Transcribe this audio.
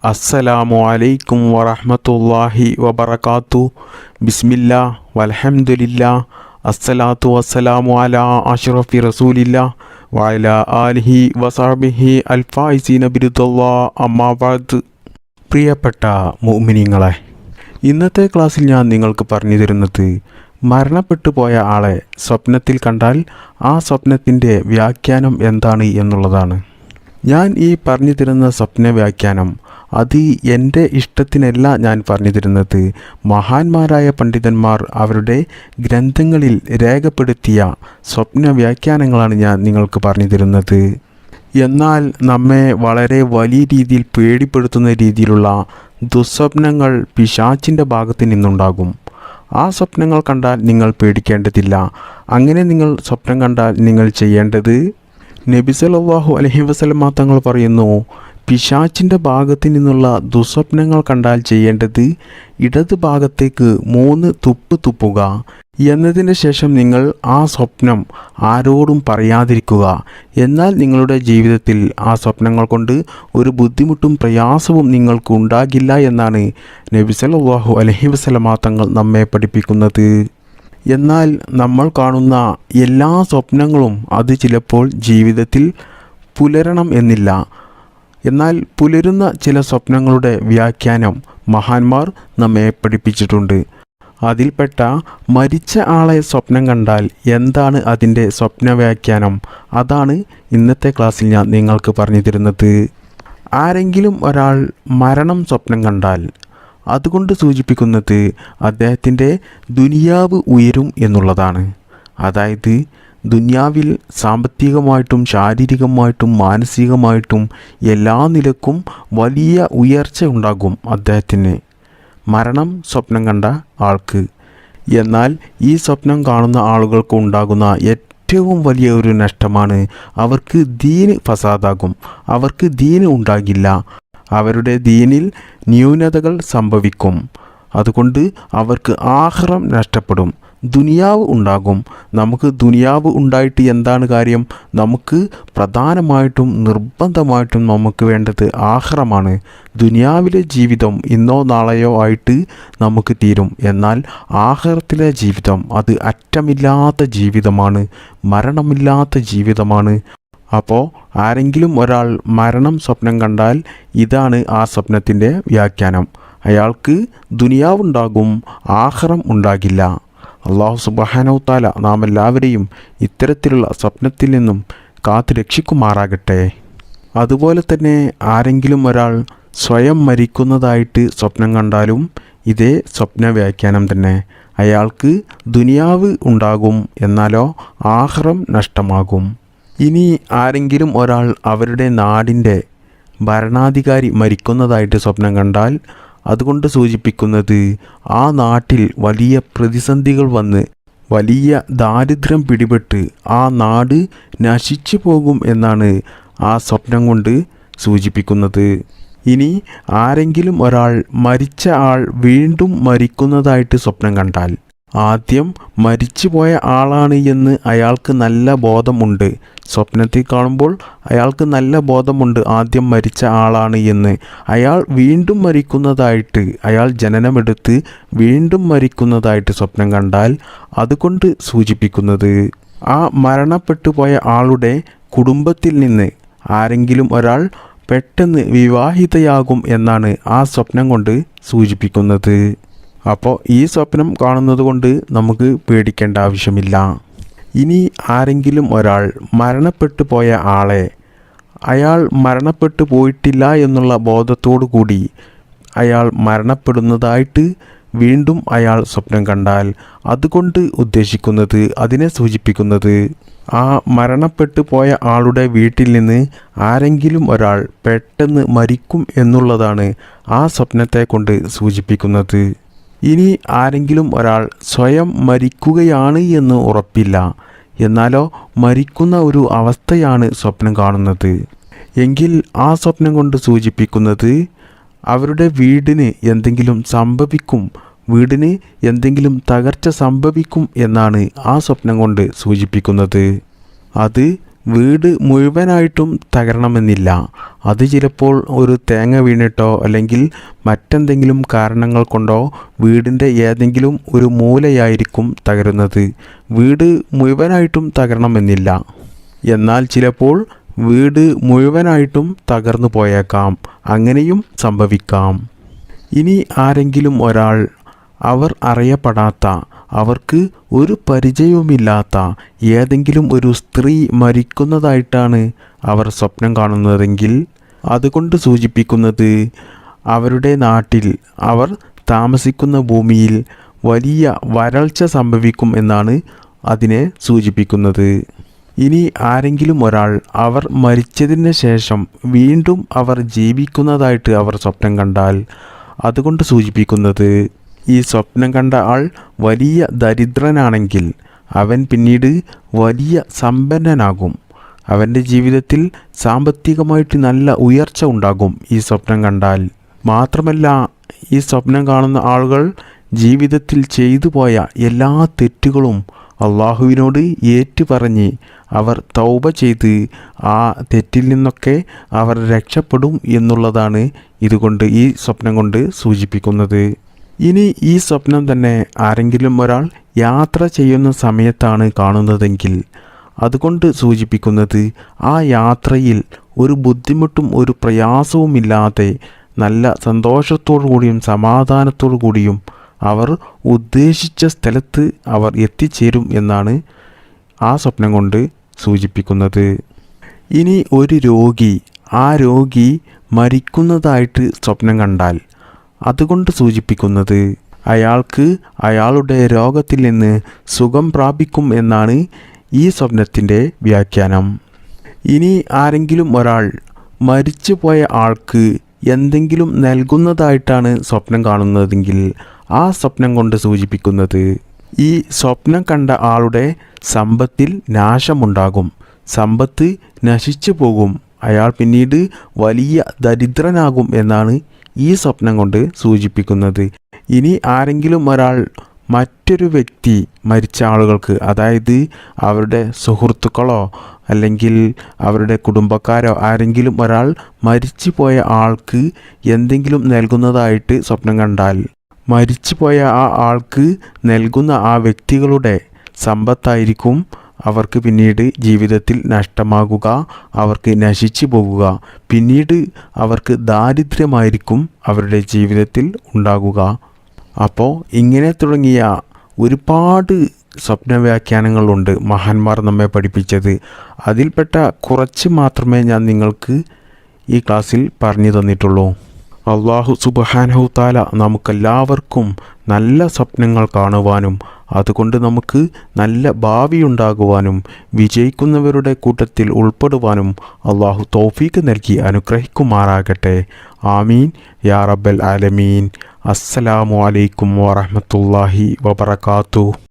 അസ്സലാമു അലൈക്കും വറഹ്മത്തുള്ളാഹി വബറകാത്തു. ബിസ്മില്ലാ വൽഹംദുലില്ലാ അസ്സലാത്തു വസ്സലാമു അലാ അഷ്റഫി റസൂലില്ലാ വഅലാ ആലിഹി വസഹ്ബിഹി അൽഫായിസീന ബിറുദല്ലാഹ് അമ്മാ ബഅദ്. പ്രിയപ്പെട്ട മുഅ്മിനീങ്ങളെ, ഇന്നത്തെ ക്ലാസ്സിൽ ഞാൻ നിങ്ങൾക്ക് പറഞ്ഞു തരുന്നത് മരണപ്പെട്ടു പോയ ആളെ സ്വപ്നത്തിൽ കണ്ടാൽ ആ സ്വപ്നത്തിൻ്റെ വ്യാഖ്യാനം എന്താണ് എന്നുള്ളതാണ്. ഞാൻ ഈ പറഞ്ഞു തരുന്ന സ്വപ്ന വ്യാഖ്യാനം അത് എൻ്റെ ഇഷ്ടത്തിനല്ല ഞാൻ പറഞ്ഞു തരുന്നത്. മഹാന്മാരായ പണ്ഡിതന്മാർ അവരുടെ ഗ്രന്ഥങ്ങളിൽ രേഖപ്പെടുത്തിയ സ്വപ്ന വ്യാഖ്യാനങ്ങളാണ് ഞാൻ നിങ്ങൾക്ക് പറഞ്ഞു തരുന്നത്. എന്നാൽ നമ്മെ വളരെ വലിയ രീതിയിൽ പേടിപ്പെടുത്തുന്ന രീതിയിലുള്ള ദുസ്വപ്നങ്ങൾ പിശാചിൻ്റെ ഭാഗത്ത് നിന്നുണ്ടാകും. ആ സ്വപ്നങ്ങൾ കണ്ടാൽ നിങ്ങൾ പേടിക്കേണ്ടതില്ല. അങ്ങനെ നിങ്ങൾ സ്വപ്നം കണ്ടാൽ നിങ്ങൾ ചെയ്യേണ്ടത്, നബി സല്ലല്ലാഹു അലൈഹി വസല്ലം തങ്ങൾ പറയുന്നു, പിശാചിൻ്റെ ഭാഗത്ത് നിന്നുള്ള ദുസ്വപ്നങ്ങൾ കണ്ടാൽ ചെയ്യേണ്ടത് ഇടത് ഭാഗത്തേക്ക് 3 തുപ്പ് തുപ്പുക. എന്നതിന് ശേഷം നിങ്ങൾ ആ സ്വപ്നം ആരോടും പറയാതിരിക്കുക. എന്നാൽ നിങ്ങളുടെ ജീവിതത്തിൽ ആ സ്വപ്നങ്ങൾ കൊണ്ട് ഒരു ബുദ്ധിമുട്ടും പ്രയാസവും നിങ്ങൾക്ക് ഉണ്ടാകില്ല എന്നാണ് നബി സല്ലല്ലാഹു അലൈഹി വസല്ലം തങ്ങൾ നമ്മെ പഠിപ്പിക്കുന്നത്. എന്നാൽ നമ്മൾ കാണുന്ന എല്ലാ സ്വപ്നങ്ങളും അത് ചിലപ്പോൾ ജീവിതത്തിൽ പുലരണം എന്നില്ല. എന്നാൽ പുലരുന്ന ചില സ്വപ്നങ്ങളുടെ വ്യാഖ്യാനം മഹാന്മാർ നമ്മെ പഠിപ്പിച്ചിട്ടുണ്ട്. അതിൽപ്പെട്ട മരിച്ച ആളെ സ്വപ്നം കണ്ടാൽ എന്താണ് അതിൻ്റെ സ്വപ്ന വ്യാഖ്യാനം, അതാണ് ഇന്നത്തെ ക്ലാസ്സിൽ ഞാൻ നിങ്ങൾക്ക് പറഞ്ഞു തരുന്നത്. ആരെങ്കിലും ഒരാൾ മരണം സ്വപ്നം കണ്ടാൽ അതുകൊണ്ട് സൂചിപ്പിക്കുന്നത് അദ്ദേഹത്തിൻ്റെ ദുനിയാവ് ഉയരും എന്നുള്ളതാണ്. അതായത് ദുനിയാവിൽ സാമ്പത്തികമായിട്ടും ശാരീരികമായിട്ടും മാനസികമായിട്ടും എല്ലാ നിലക്കും വലിയ ഉയർച്ച ഉണ്ടാകും അദ്ദേഹത്തിന്, മരണം സ്വപ്നം കണ്ട ആൾക്ക്. എന്നാൽ ഈ സ്വപ്നം കാണുന്ന ആളുകൾക്ക് ഉണ്ടാകുന്ന ഏറ്റവും വലിയ ഒരു നഷ്ടമാണ് അവർക്ക് ദീന് ഫസാദാകും. അവർക്ക് ദീന് ഉണ്ടാകില്ല. അവരുടെ ദീനിൽ ന്യൂനതകൾ സംഭവിക്കും. അതുകൊണ്ട് അവർക്ക് ആഖിറം നഷ്ടപ്പെടും, ദുനിയാവ് ഉണ്ടാകും. നമുക്ക് ദുനിയാവ് ഉണ്ടായിട്ട് എന്താണ് കാര്യം? നമുക്ക് പ്രധാനമായിട്ടും നിർബന്ധമായിട്ടും നമുക്ക് വേണ്ടത് ആഖിറമാണ്. ദുനിയാവിലെ ജീവിതം ഇന്നോ നാളെയോ ആയിട്ട് നമുക്ക് തീരും. എന്നാൽ ആഖിറത്തിലെ ജീവിതം അത് അറ്റമില്ലാത്ത ജീവിതമാണ്, മരണമില്ലാത്ത ജീവിതമാണ്. അപ്പോൾ ആരെങ്കിലും ഒരാൾ മരണം സ്വപ്നം കണ്ടാൽ ഇതാണ് ആ സ്വപ്നത്തിൻ്റെ വ്യാഖ്യാനം. അയാൾക്ക് ദുനിയാവുണ്ടാകും, ആഖിറം ഉണ്ടാകില്ല. അല്ലാഹു സുബ്ഹാനഹു തആല നാം എല്ലാവരെയും ഇത്തരത്തിലുള്ള സ്വപ്നത്തിൽ നിന്നും കാത്തു രക്ഷിക്കുമാറാകട്ടെ. അതുപോലെ തന്നെ ആരെങ്കിലും ഒരാൾ സ്വയം മരിക്കുന്നതായിട്ട് സ്വപ്നം കണ്ടാലും ഇതേ സ്വപ്ന വ്യാഖ്യാനം തന്നെ. അയാൾക്ക് ദുനിയാവ് ഉണ്ടാകും, എന്നാലോ ആഖിറം നഷ്ടമാകും. ഇനി ആരെങ്കിലും ഒരാൾ അവരുടെ നാടിൻ്റെ ഭരണാധികാരി മരിക്കുന്നതായിട്ട് സ്വപ്നം കണ്ടാൽ അതുകൊണ്ട് സൂചിപ്പിക്കുന്നത് ആ നാട്ടിൽ വലിയ പ്രതിസന്ധികൾ വന്ന് വലിയ ദാരിദ്ര്യം പിടിപെട്ട് ആ നാട് നശിച്ചു പോകും എന്നാണ് ആ സ്വപ്നം കൊണ്ട് സൂചിപ്പിക്കുന്നത്. ഇനി ആരെങ്കിലും ഒരാൾ മരിച്ച ആൾ വീണ്ടും മരിക്കുന്നതായിട്ട് സ്വപ്നം കണ്ടാൽ ആദ്യം മരിച്ചുപോയ ആളാണ് എന്ന് അയാൾക്ക് നല്ല ബോധമുണ്ട്. സ്വപ്നത്തിൽ കാണുമ്പോൾ അയാൾക്ക് നല്ല ബോധമുണ്ട് ആദ്യം മരിച്ച ആളാണ് എന്ന്. അയാൾ വീണ്ടും മരിക്കുന്നതായിട്ട്, അയാൾ ജനനമെടുത്ത് വീണ്ടും മരിക്കുന്നതായിട്ട് സ്വപ്നം കണ്ടാൽ അതുകൊണ്ട് സൂചിപ്പിക്കുന്നത് ആ മരണപ്പെട്ടു പോയ ആളുടെ കുടുംബത്തിൽ നിന്ന് ആരെങ്കിലും ഒരാൾ പെട്ടെന്ന് വിവാഹിതയാകും എന്നാണ് ആ സ്വപ്നം കൊണ്ട് സൂചിപ്പിക്കുന്നത്. അപ്പോൾ ഈ സ്വപ്നം കാണുന്നത് കൊണ്ട് നമുക്ക് പേടിക്കേണ്ട ആവശ്യമില്ല. ഇനി ആരെങ്കിലും ഒരാൾ മരണപ്പെട്ടു പോയ ആളെ അയാൾ മരണപ്പെട്ടു പോയിട്ടില്ല എന്നുള്ള ബോധത്തോടു കൂടി അയാൾ മരണപ്പെടുന്നതായിട്ട് വീണ്ടും അയാൾ സ്വപ്നം കണ്ടാൽ അതുകൊണ്ട് ഉദ്ദേശിക്കുന്നത്, അതിനെ സൂചിപ്പിക്കുന്നത് ആ മരണപ്പെട്ടു പോയ ആളുടെ വീട്ടിൽ നിന്ന് ആരെങ്കിലും ഒരാൾ പെട്ടെന്ന് മരിക്കും എന്നുള്ളതാണ് ആ സ്വപ്നത്തെ കൊണ്ട് സൂചിപ്പിക്കുന്നത്. ഇനി ആരെങ്കിലും ഒരാൾ സ്വയം മരിക്കുകയാണ് എന്ന് ഉറപ്പില്ല, എന്നാലോ മരിക്കുന്ന ഒരു അവസ്ഥയാണ് സ്വപ്നം കാണുന്നത്, എങ്കിൽ ആ സ്വപ്നം കൊണ്ട് സൂചിപ്പിക്കുന്നത് അവരുടെ വീടിന് എന്തെങ്കിലും സംഭവിക്കും, വീടിന് എന്തെങ്കിലും തകർച്ച സംഭവിക്കും എന്നാണ് ആ സ്വപ്നം കൊണ്ട് സൂചിപ്പിക്കുന്നത്. അത് വീട് മുഴുവനായിട്ടും തകരണമെന്നില്ല. അത് ചിലപ്പോൾ ഒരു തേങ്ങ വീണിട്ടോ അല്ലെങ്കിൽ മറ്റെന്തെങ്കിലും കാരണങ്ങൾ കൊണ്ടോ വീടിൻ്റെ ഏതെങ്കിലും ഒരു മൂലയായിരിക്കും തകരുന്നത്. വീട് മുഴുവനായിട്ടും തകരണമെന്നില്ല. എന്നാൽ ചിലപ്പോൾ വീട് മുഴുവനായിട്ടും തകർന്നു പോയേക്കാം. അങ്ങനെയും സംഭവിക്കാം. ഇനി ആരെങ്കിലും ഒരാൾ അവർ അറിയപ്പെടാത്ത, അവർക്ക് ഒരു പരിചയവുമില്ലാത്ത ഏതെങ്കിലും ഒരു സ്ത്രീ മരിക്കുന്നതായിട്ടാണ് അവർ സ്വപ്നം കാണുന്നതെങ്കിൽ അതുകൊണ്ട് സൂചിപ്പിക്കുന്നത് അവരുടെ നാട്ടിൽ, അവർ താമസിക്കുന്ന ഭൂമിയിൽ വലിയ വരൾച്ച സംഭവിക്കും എന്നാണ് അതിനെ സൂചിപ്പിക്കുന്നത്. ഇനി ആരെങ്കിലും ഒരാൾ അവർ മരിച്ചതിന് ശേഷം വീണ്ടും അവർ ജീവിക്കുന്നതായിട്ട് അവർ സ്വപ്നം കണ്ടാൽ അതുകൊണ്ട് സൂചിപ്പിക്കുന്നത് ഈ സ്വപ്നം കണ്ട ആൾ വലിയ ദരിദ്രനാണെങ്കിൽ അവൻ പിന്നീട് വലിയ സമ്പന്നനാകും. അവൻ്റെ ജീവിതത്തിൽ സാമ്പത്തികമായിട്ട് നല്ല ഉയർച്ച ഉണ്ടാകും ഈ സ്വപ്നം കണ്ടാൽ. മാത്രമല്ല, ഈ സ്വപ്നം കാണുന്ന ആളുകൾ ജീവിതത്തിൽ ചെയ്തു പോയ എല്ലാ തെറ്റുകളും അള്ളാഹുവിനോട് ഏറ്റുപറഞ്ഞ് അവർ തൗബ ചെയ്ത് ആ തെറ്റിൽ നിന്നൊക്കെ അവർ രക്ഷപ്പെടും എന്നുള്ളതാണ് ഇതുകൊണ്ട്, ഈ സ്വപ്നം കൊണ്ട് സൂചിപ്പിക്കുന്നത്. ഇനി ഈ സ്വപ്നം തന്നെ ആരെങ്കിലും ഒരാൾ യാത്ര ചെയ്യുന്ന സമയത്താണ് കാണുന്നതെങ്കിൽ അതുകൊണ്ട് സൂചിപ്പിക്കുന്നത് ആ യാത്രയിൽ ഒരു ബുദ്ധിമുട്ടും ഒരു പ്രയാസവുമില്ലാതെ നല്ല സന്തോഷത്തോടു കൂടിയും സമാധാനത്തോടു കൂടിയും അവർ ഉദ്ദേശിച്ച സ്ഥലത്ത് അവർ എത്തിച്ചേരും എന്നാണ് ആ സ്വപ്നം കൊണ്ട് സൂചിപ്പിക്കുന്നത്. ഇനി ഒരു രോഗി, ആ രോഗി മരിക്കുന്നതായിട്ട് സ്വപ്നം കണ്ടാൽ അതുകൊണ്ട് സൂചിപ്പിക്കുന്നത് അയാൾക്ക് അയാളുടെ രോഗത്തിൽ നിന്ന് സുഖം പ്രാപിക്കും എന്നാണ് ഈ സ്വപ്നത്തിൻ്റെ വ്യാഖ്യാനം. ഇനി ആരെങ്കിലും ഒരാൾ മരിച്ചു പോയ ആൾക്ക് എന്തെങ്കിലും നൽകുന്നതായിട്ടാണ് സ്വപ്നം കാണുന്നതെങ്കിൽ ആ സ്വപ്നം കൊണ്ട് സൂചിപ്പിക്കുന്നത് ഈ സ്വപ്നം കണ്ട ആളുടെ സമ്പത്തിൽ നാശമുണ്ടാകും, സമ്പത്ത് നശിച്ചു പോകും, അയാൾ പിന്നീട് വലിയ ദരിദ്രനാകും എന്നാണ് ഈ സ്വപ്നം കൊണ്ട് സൂചിപ്പിക്കുന്നത്. ഇനി ആരെങ്കിലും ഒരാൾ മറ്റൊരു വ്യക്തി മരിച്ച ആളുകൾക്ക്, അതായത് അവരുടെ സുഹൃത്തുക്കളോ അല്ലെങ്കിൽ അവരുടെ കുടുംബക്കാരോ ആരെങ്കിലും ഒരാൾ മരിച്ചു പോയ ആൾക്ക് എന്തെങ്കിലും നൽകുന്നതായിട്ട് സ്വപ്നം കണ്ടാൽ മരിച്ചുപോയ ആ ആൾക്ക് നൽകുന്ന ആ വ്യക്തികളുടെ സമ്പത്തായിരിക്കും അവർക്ക് പിന്നീട് ജീവിതത്തിൽ നഷ്ടമാകുക, അവർക്ക് നശിച്ചു പോകുക. പിന്നീട് അവർക്ക് ദാരിദ്ര്യമായിരിക്കും അവരുടെ ജീവിതത്തിൽ ഉണ്ടാകുക. അപ്പോൾ ഇങ്ങനെ തുടങ്ങിയ ഒരുപാട് സ്വപ്നവ്യാഖ്യാനങ്ങളുണ്ട് മഹാന്മാർ നമ്മെ പഠിപ്പിച്ചത്. അതിൽപ്പെട്ട കുറച്ച് മാത്രമേ ഞാൻ നിങ്ങൾക്ക് ഈ ക്ലാസ്സിൽ പറഞ്ഞു തന്നിട്ടുള്ളൂ. അള്ളാഹു സുബ്ഹാനഹു തആല നമുക്കെല്ലാവർക്കും നല്ല സ്വപ്നങ്ങൾ കാണുവാനും അതുകൊണ്ട് നമുക്ക് നല്ല ഭാവിയുണ്ടാകുവാനും വിജയിക്കുന്നവരുടെ കൂട്ടത്തിൽ ഉൾപ്പെടുവാനും അള്ളാഹു തൗഫീക്ക് നൽകി അനുഗ്രഹിക്കുമാറാകട്ടെ. ആമീൻ യാ റബ്ബൽ ആലമീൻ. അസ്സലാമു അലൈക്കും വറഹ്മത്തുള്ളാഹി വബറകാതുഹു.